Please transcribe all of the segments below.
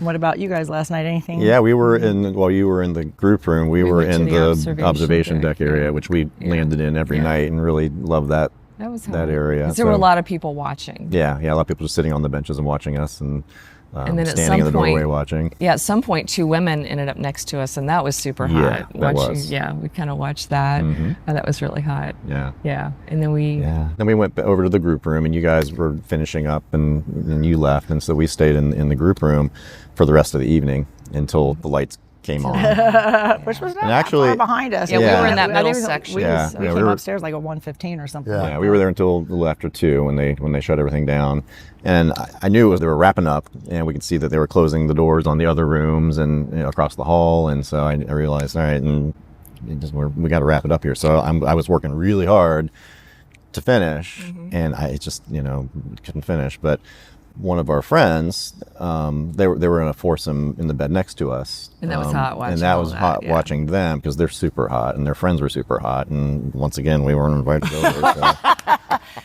What about you guys last night? Anything? Yeah, we were in, well, you were in the group room. We were in the observation deck area, which we landed in every night and really loved that area. There were a lot of people watching. Yeah, a lot of people just sitting on the benches and watching us, and then standing in the doorway watching. Yeah, at some point, 2 women ended up next to us, and that was super hot. Yeah, we kind of watched that, and that was really hot. Yeah. And then we went over to the group room, and you guys were finishing up, and you left, and so we stayed in the group room for the rest of the evening until the lights came on. Which was not actually far behind us. Yeah, we were in that middle section. We came upstairs like at 1:15 or something. Yeah, we were there until a little after 2 when they shut everything down. And I knew they were wrapping up, and we could see that they were closing the doors on the other rooms and across the hall. And so I realized, all right, and we got to wrap it up here. So I was working really hard to finish, and I just couldn't finish. But one of our friends, they were in a foursome in the bed next to us, and that was hot watching. And that was hot watching them because they're super hot and their friends were super hot. And once again, we weren't invited over. So.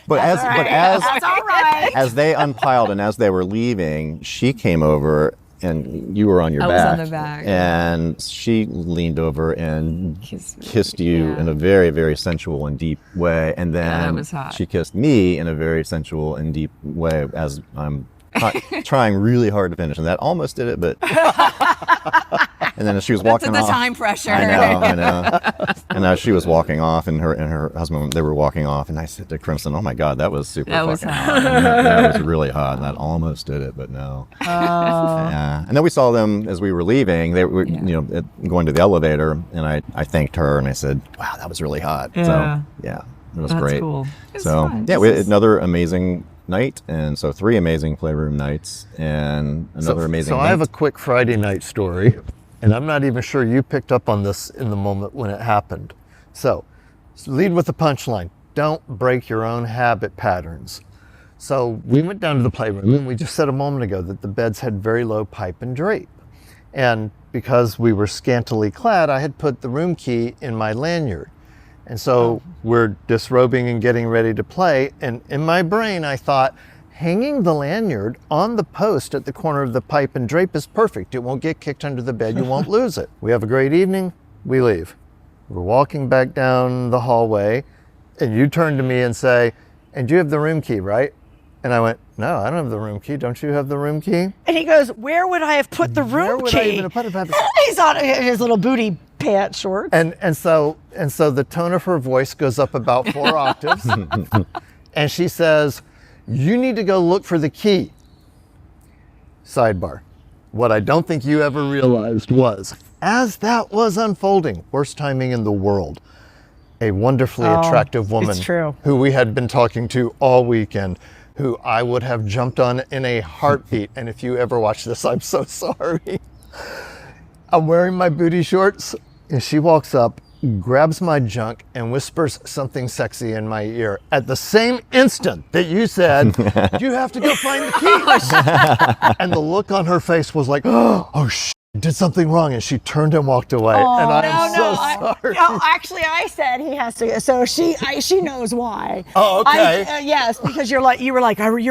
But as they unpiled and as they were leaving, she came over and you were on your back. I was on the back. And she leaned over and kissed you in a very, very sensual and deep way. And then she kissed me in a very sensual and deep way as I'm trying really hard to finish. And that almost did it, but... And then as she was walking off... That's the time pressure. I know. And as she was walking off, and her husband, they were walking off, and I said to Crimson, oh my God, that was super fucking hot. That was really hot, and that almost did it, but no. Yeah. And then we saw them as we were leaving. They were, going to the elevator, and I thanked her, and I said, wow, that was really hot. Yeah. So, yeah, it was great. Cool. So, yeah, we had another amazing night, and so 3 amazing playroom nights, and another amazing night. I have a quick Friday night story. And I'm not even sure you picked up on this in the moment when it happened. So lead with the punchline. Don't break your own habit patterns. So we went down to the playroom, and we just said a moment ago that the beds had very low pipe and drape. And because we were scantily clad, I had put the room key in my lanyard. And so we're disrobing and getting ready to play. And in my brain, I thought, hanging the lanyard on the post at the corner of the pipe and drape is perfect. It won't get kicked under the bed. You won't lose it. We have a great evening. We leave. We're walking back down the hallway, and you turn to me and say, and you have the room key, right? And I went, no, I don't have the room key. Don't you have the room key? And he goes, where would I have put the room key? Where would I even have put it? He's on his little booty pants shorts. And so the tone of her voice goes up about 4 octaves. And she says, you need to go look for the key. Sidebar. What I don't think you ever realized was, as that was unfolding, worst timing in the world, a wonderfully attractive woman who we had been talking to all weekend, who I would have jumped on in a heartbeat. And if you ever watch this, I'm so sorry. I'm wearing my booty shorts, and she walks up, grabs my junk, and whispers something sexy in my ear at the same instant that you said, you have to go find the key. And the look on her face was like, oh shit, did something wrong, and she turned and walked away. And I'm so sorry. No, actually, I said he has to. So she knows why. Oh, okay. Yes, because you were like, you're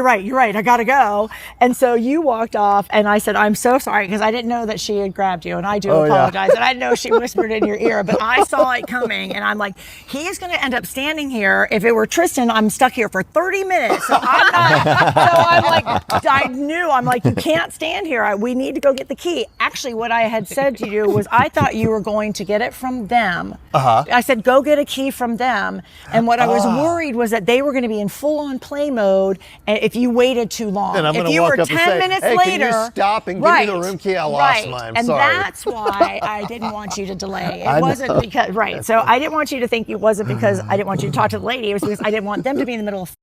right. I gotta go. And so you walked off, and I said, I'm so sorry, because I didn't know that she had grabbed you, and I do apologize. And I know she whispered in your ear, but I saw it coming, and I'm like, he's gonna end up standing here. If it were Tristan, I'm stuck here for 30 minutes. So I'm not. So I'm like, I knew. I'm like, you can't stand here. We need to go get the key. Actually, what I had said to you was I thought you were going to get it from them. I said, go get a key from them. And what I was worried was that they were going to be in full-on play mode if you waited too long. Then I'm going to walk up and say, hey, can you stop and give me the room key? I lost mine. I'm sorry. And that's why I didn't want you to delay. It wasn't because, so I didn't want you to think it wasn't because I didn't want you to talk to the lady. It was because I didn't want them to be in the middle of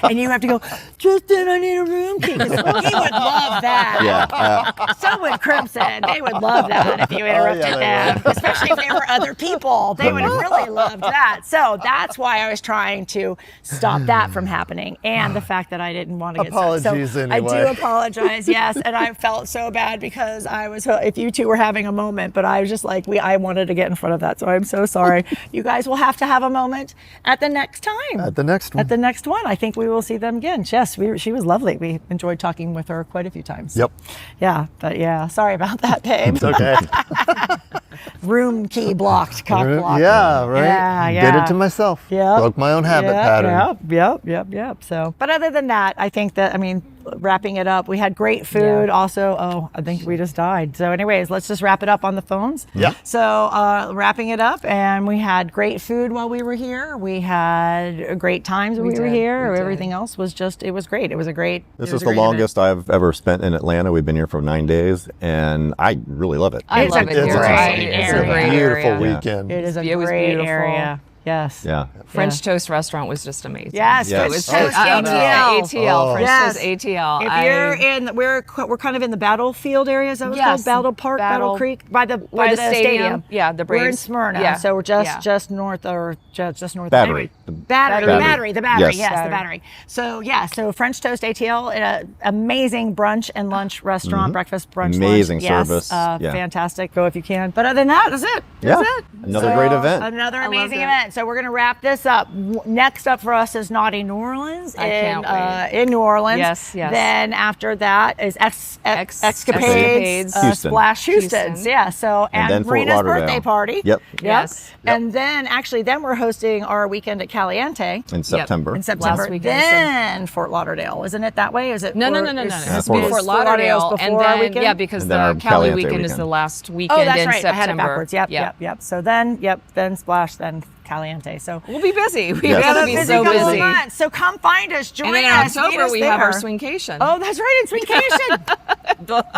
and you have to go, Tristan, I need a room key. Because he would love that. So would Crimson. They would love that if you interrupted them. Especially if there were other people. They would have really loved that. So that's why I was trying to stop that from happening. And the fact that I didn't want to get Apologies so anyway. I do apologize, yes. And I felt so bad because I was, if you two were having a moment, but I was just like, I wanted to get in front of that. So I'm so sorry. You guys will have to have a moment at the next time. At the next one. At the next one. I think we will see them again. Yes, she was lovely. We enjoyed talking with her quite a few times. Yep. Yeah, but yeah, sorry about that, babe. It's okay. Room key blocked, cock blocked. Yeah, right. Yeah. Did it to myself. Yeah. Broke my own habit pattern. Yep. So, but other than that, I think that, I mean, wrapping it up, we had great food. Yeah. Also, I think we just died. So anyways, let's just wrap it up on the phones. Yeah. So wrapping it up, and we had great food while we were here. We had great times when we were here. Everything else was just, it was great. It was a great. This is the longest I've ever spent in Atlanta. We've been here for 9 days, and I really love it. I love it here. It's a great beautiful area. weekend. It is a It was great beautiful. area. Yes. Yeah. French Toast restaurant was just amazing. Yes. Yes. It was French Toast ATL. ATL. French Yes. Toast ATL. If you're in, we're kind of in the battlefield area. Is that what it's called? Battle Park, Battle Creek, by the stadium. Yeah, the Braves. We're in Smyrna, Yeah. so we're just north Battery. Battery. The Battery. Yes. Yes, the Battery. So so French Toast ATL, an amazing brunch and lunch restaurant, breakfast, brunch, Amazing lunch. service. Yes, Yeah. fantastic. Go if you can. But other than that, that's it. That's it. Another great event. Another amazing it. event. So we're gonna wrap this up. Next up for us is Naughty New Orleans in New Orleans. Yes. Then after that is Escapades, Houston. Splash Houston. Yeah. So And then Fort Myrina's Lauderdale. birthday party. Yep. Yes. And then we're hosting our weekend at Caliente In September. in September. Last weekend. Then Fort Lauderdale. Isn't it that way? Is it? No. is Fort Lauderdale, and before our then weekend? because And then our the Cali Caliente weekend is weekend. the last weekend Oh, that's in right. September. I had it backwards. Yep. So then Splash, then Caliente. So We'll be busy. We're Yes. gonna a be busy so couple of busy. months. So come find us. Join And then in us. meet October us we have our there. swingcation. Oh, that's right, it's Swingcation.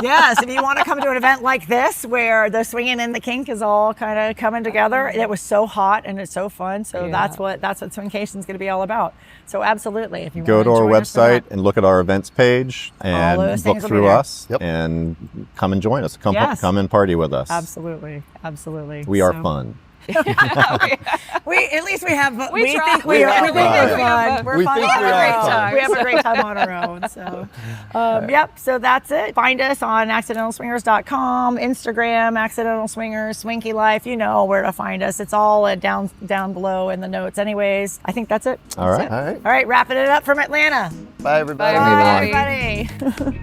Yes, if you want to come to an event like this where the swinging and the kink is all kind of coming together, it was so hot and it's so fun. So Yeah. that's what Swingcation is going to be all about. So absolutely, if you Go want to our join us for website that. and look at our events page and those look things will be through there. us Yep. and come and join us. Come and party with us. Absolutely. We are So- fun. We at least we have. We try. think we are. We think we're fun. We're We fun. think We have we a are great fun. time. We have a great time on our own. So, yep. So that's it. Find us on accidentalswingers.com, Instagram, Accidental Swingers, Swinky Life. You know where to find us. It's all down below in the notes. Anyways, I think that's it. All right. All right. Wrapping it up from Atlanta. Bye, everybody. Bye, Bye, everybody.